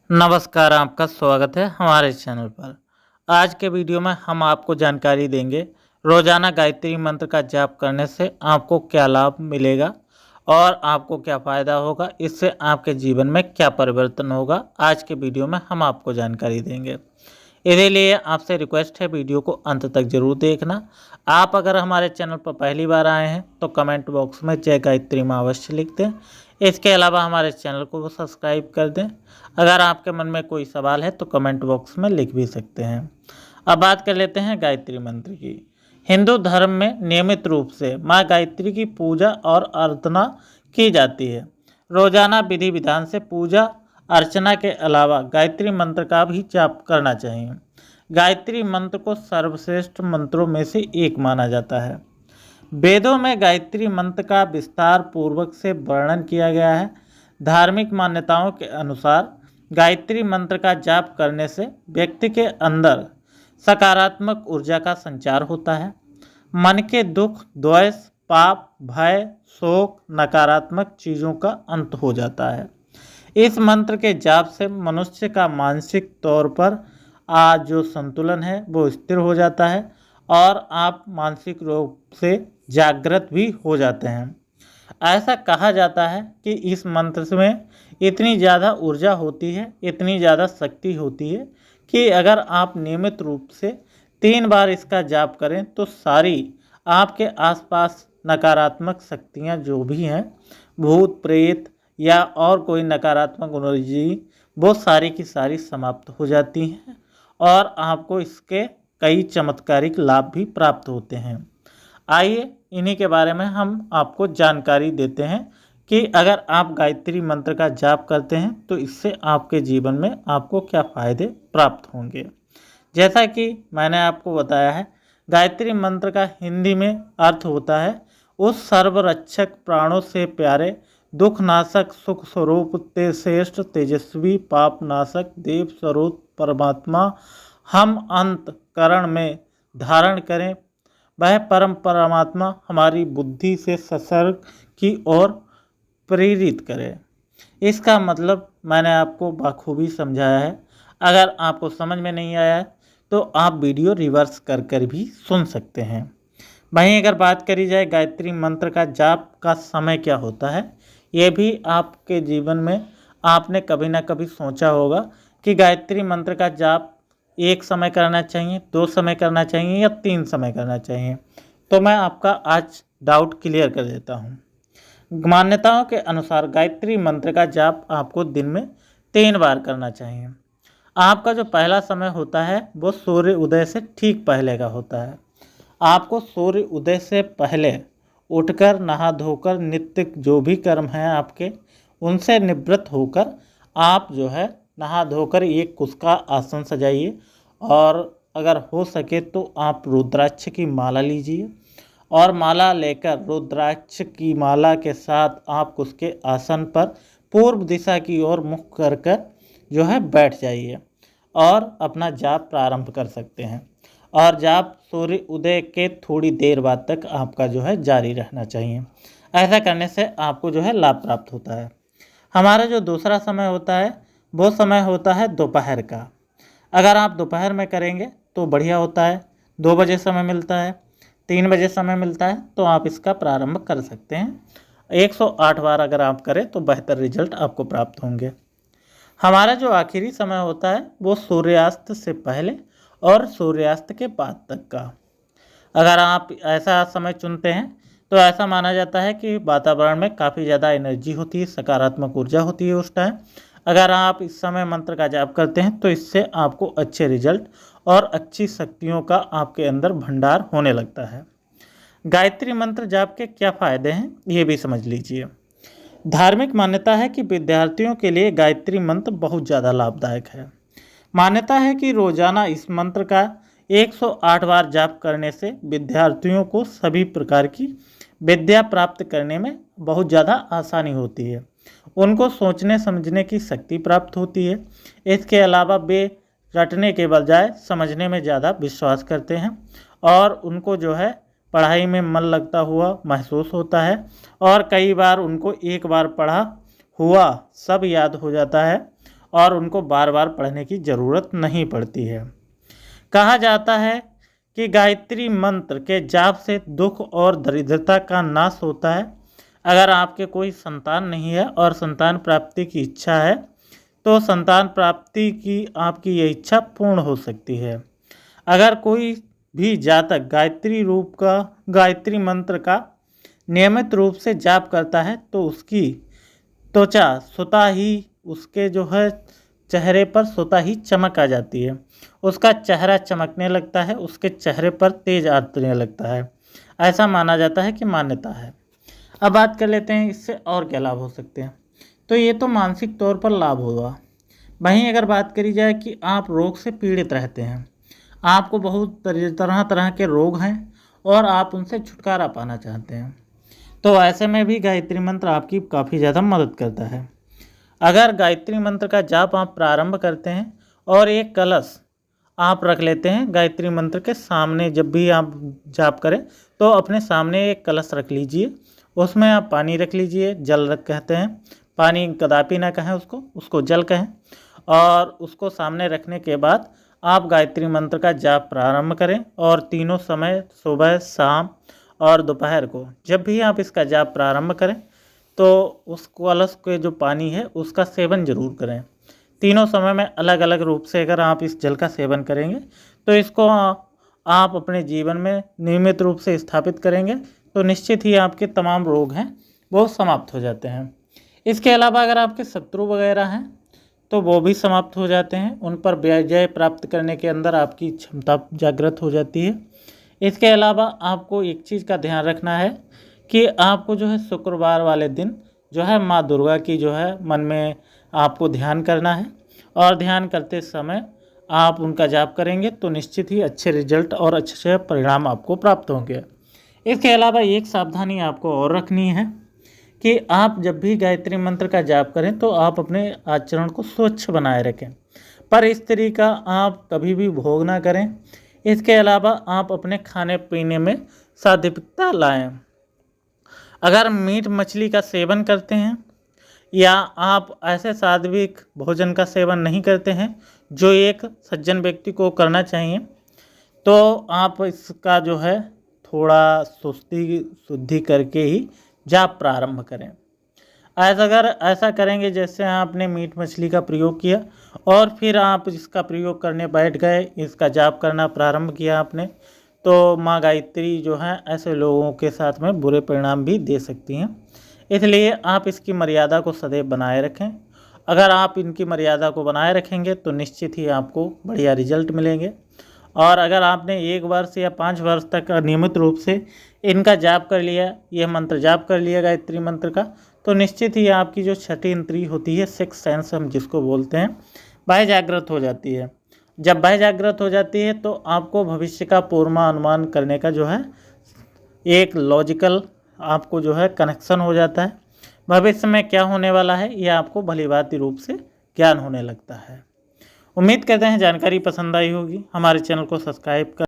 नमस्कार, आपका स्वागत है हमारे चैनल पर। आज के वीडियो में हम आपको जानकारी देंगे रोजाना गायत्री मंत्र का जाप करने से आपको क्या लाभ मिलेगा और आपको क्या फ़ायदा होगा, इससे आपके जीवन में क्या परिवर्तन होगा। आज के वीडियो में हम आपको जानकारी देंगे। इसीलिए आपसे रिक्वेस्ट है, वीडियो को अंत तक जरूर देखना। आप अगर हमारे चैनल पर पहली बार आए हैं तो कमेंट बॉक्स में जय गायत्री माँ अवश्य लिख दें। इसके अलावा हमारे चैनल को सब्सक्राइब कर दें। अगर आपके मन में कोई सवाल है तो कमेंट बॉक्स में लिख भी सकते हैं। अब बात कर लेते हैं गायत्री मंत्र की। हिंदू धर्म में नियमित रूप से माँ गायत्री की पूजा और आराधना की जाती है। रोजाना विधि विधान से पूजा अर्चना के अलावा गायत्री मंत्र का भी जाप करना चाहिए। गायत्री मंत्र को सर्वश्रेष्ठ मंत्रों में से एक माना जाता है। वेदों में गायत्री मंत्र का विस्तार पूर्वक से वर्णन किया गया है। धार्मिक मान्यताओं के अनुसार गायत्री मंत्र का जाप करने से व्यक्ति के अंदर सकारात्मक ऊर्जा का संचार होता है। मन के दुख, द्वेष, पाप, भय, शोक, नकारात्मक चीज़ों का अंत हो जाता है। इस मंत्र के जाप से मनुष्य का मानसिक तौर पर जो संतुलन है वो स्थिर हो जाता है और आप मानसिक रूप से जागृत भी हो जाते हैं। ऐसा कहा जाता है कि इस मंत्र में इतनी ज़्यादा ऊर्जा होती है, इतनी ज़्यादा शक्ति होती है कि अगर आप नियमित रूप से 3 बार इसका जाप करें तो सारी आपके आसपास नकारात्मक शक्तियाँ जो भी हैं, भूत प्रेत या और कोई नकारात्मक एनर्जी, वो सारी की सारी समाप्त हो जाती हैं और आपको इसके कई चमत्कारिक लाभ भी प्राप्त होते हैं। आइए इन्हीं के बारे में हम आपको जानकारी देते हैं कि अगर आप गायत्री मंत्र का जाप करते हैं तो इससे आपके जीवन में आपको क्या फ़ायदे प्राप्त होंगे। जैसा कि मैंने आपको बताया है, गायत्री मंत्र का हिंदी में अर्थ होता है उस सर्वरक्षक, प्राणों से प्यारे, दुख नाशक, सुख स्वरूप, श्रेष्ठ, तेजस्वी, पाप नाशक, देव स्वरूप परमात्मा हम अंतकरण में धारण करें। वह परम परमात्मा हमारी बुद्धि से सत्संग की ओर प्रेरित करे। इसका मतलब मैंने आपको बखूबी समझाया है। अगर आपको समझ में नहीं आया है तो आप वीडियो रिवर्स कर कर भी सुन सकते हैं। वहीं अगर बात करी जाए गायत्री मंत्र का जाप का समय क्या होता है, ये भी आपके जीवन में आपने कभी ना कभी सोचा होगा कि गायत्री मंत्र का जाप एक समय करना चाहिए, 2 समय करना चाहिए या 3 समय करना चाहिए। तो मैं आपका आज डाउट क्लियर कर देता हूँ। मान्यताओं के अनुसार गायत्री मंत्र का जाप आपको दिन में 3 बार करना चाहिए। आपका जो पहला समय होता है वो सूर्य उदय से ठीक पहले का होता है। आपको सूर्य उदय से पहले उठकर नहा धोकर नित्य जो भी कर्म हैं आपके, उनसे निवृत्त होकर आप जो है नहा धोकर एक कुश का आसन सजाइए और अगर हो सके तो आप रुद्राक्ष की माला लीजिए और माला लेकर रुद्राक्ष की माला के साथ आप उसके आसन पर पूर्व दिशा की ओर मुख कर कर जो है बैठ जाइए और अपना जाप प्रारंभ कर सकते हैं। और जाप सूर्य उदय के थोड़ी देर बाद तक आपका जो है जारी रहना चाहिए। ऐसा करने से आपको जो है लाभ प्राप्त होता है। हमारा जो दूसरा समय होता है वो समय होता है दोपहर का। अगर आप दोपहर में करेंगे तो बढ़िया होता है। 2 बजे समय मिलता है, 3 बजे समय मिलता है, तो आप इसका प्रारंभ कर सकते हैं। 108 बार अगर आप करें तो बेहतर रिजल्ट आपको प्राप्त होंगे। हमारा जो आखिरी समय होता है वो सूर्यास्त से पहले और सूर्यास्त के बाद तक का। अगर आप ऐसा समय चुनते हैं तो ऐसा माना जाता है कि वातावरण में काफ़ी ज़्यादा एनर्जी होती है, सकारात्मक ऊर्जा होती है उस टाइम। अगर आप इस समय मंत्र का जाप करते हैं तो इससे आपको अच्छे रिजल्ट और अच्छी शक्तियों का आपके अंदर भंडार होने लगता है। गायत्री मंत्र जाप के क्या फ़ायदे हैं ये भी समझ लीजिए। धार्मिक मान्यता है कि विद्यार्थियों के लिए गायत्री मंत्र बहुत ज़्यादा लाभदायक है। मान्यता है कि रोजाना इस मंत्र का 108 बार जाप करने से विद्यार्थियों को सभी प्रकार की विद्या प्राप्त करने में बहुत ज़्यादा आसानी होती है। उनको सोचने समझने की शक्ति प्राप्त होती है। इसके अलावा वे रटने के बजाय समझने में ज़्यादा विश्वास करते हैं और उनको जो है पढ़ाई में मन लगता हुआ महसूस होता है और कई बार उनको एक बार पढ़ा हुआ सब याद हो जाता है और उनको बार बार पढ़ने की ज़रूरत नहीं पड़ती है। कहा जाता है कि गायत्री मंत्र के जाप से दुख और दरिद्रता का नाश होता है। अगर आपके कोई संतान नहीं है और संतान प्राप्ति की इच्छा है तो संतान प्राप्ति की आपकी ये इच्छा पूर्ण हो सकती है। अगर कोई भी जातक गायत्री मंत्र का नियमित रूप से जाप करता है तो उसकी त्वचा स्वतः ही उसके जो है चेहरे पर स्वतः ही चमक आ जाती है, उसका चेहरा चमकने लगता है, उसके चेहरे पर तेज आने लगता है। ऐसा माना जाता है कि मान्यता है। अब बात कर लेते हैं इससे और क्या लाभ हो सकते हैं। तो ये तो मानसिक तौर पर लाभ होगा। वहीं अगर बात करी जाए कि आप रोग से पीड़ित रहते हैं, आपको बहुत तरह तरह के रोग हैं और आप उनसे छुटकारा पाना चाहते हैं, तो ऐसे में भी गायत्री मंत्र आपकी काफ़ी ज़्यादा मदद करता है। अगर गायत्री मंत्र का जाप आप प्रारंभ करते हैं और एक कलश आप रख लेते हैं गायत्री मंत्र के सामने, जब भी आप जाप करें तो अपने सामने एक कलश रख लीजिए, उसमें आप पानी रख लीजिए, जल रख कहते हैं, पानी कदापि ना कहें उसको जल कहें। और उसको सामने रखने के बाद आप गायत्री मंत्र का जाप प्रारंभ करें और तीनों समय सुबह, शाम और दोपहर को जब भी आप इसका जाप प्रारंभ करें तो उस कलश के जो पानी है उसका सेवन जरूर करें। तीनों समय में अलग अलग रूप से अगर आप इस जल का सेवन करेंगे तो इसको आप अपने जीवन में नियमित रूप से स्थापित करेंगे तो निश्चित ही आपके तमाम रोग हैं वो समाप्त हो जाते हैं। इसके अलावा अगर आपके शत्रु वगैरह हैं तो वो भी समाप्त हो जाते हैं, उन पर विजय प्राप्त करने के अंदर आपकी क्षमता जागृत हो जाती है। इसके अलावा आपको एक चीज़ का ध्यान रखना है कि आपको जो है शुक्रवार वाले दिन जो है माँ दुर्गा की जो है मन में आपको ध्यान करना है और ध्यान करते समय आप उनका जाप करेंगे तो निश्चित ही अच्छे रिजल्ट और अच्छे परिणाम आपको प्राप्त होंगे। इसके अलावा एक सावधानी आपको और रखनी है कि आप जब भी गायत्री मंत्र का जाप करें तो आप अपने आचरण को स्वच्छ बनाए रखें, पर इस तरह का आप कभी भी भोग ना करें। इसके अलावा आप अपने खाने पीने में सात्विकता लाएं। अगर मीट मछली का सेवन करते हैं या आप ऐसे सात्विक भोजन का सेवन नहीं करते हैं जो एक सज्जन व्यक्ति को करना चाहिए, तो आप इसका जो है थोड़ा शुद्धि करके ही जाप प्रारंभ करें। अगर ऐसा करेंगे जैसे आपने मीट मछली का प्रयोग किया और फिर आप इसका प्रयोग करने बैठ गए, इसका जाप करना प्रारंभ किया आपने, तो माँ गायत्री जो है ऐसे लोगों के साथ में बुरे परिणाम भी दे सकती हैं। इसलिए आप इसकी मर्यादा को सदैव बनाए रखें। अगर आप इनकी मर्यादा को बनाए रखेंगे तो निश्चित ही आपको बढ़िया रिजल्ट मिलेंगे। और अगर आपने 1 वर्ष या 5 वर्ष तक नियमित रूप से इनका जाप कर लिया, यह मंत्र जाप कर लिया गायत्री मंत्र का, तो निश्चित ही आपकी जो छठी इंद्रिय होती है, सिक्स सेंस हम जिसको बोलते हैं, वह जागृत हो जाती है। जब वह जागृत हो जाती है तो आपको भविष्य का पूर्वानुमान करने का जो है एक लॉजिकल आपको जो है कनेक्शन हो जाता है। भविष्य में क्या होने वाला है यह आपको भलीभांति रूप से ज्ञान होने लगता है। उम्मीद करते हैं जानकारी पसंद आई होगी। हमारे चैनल को सब्सक्राइब कर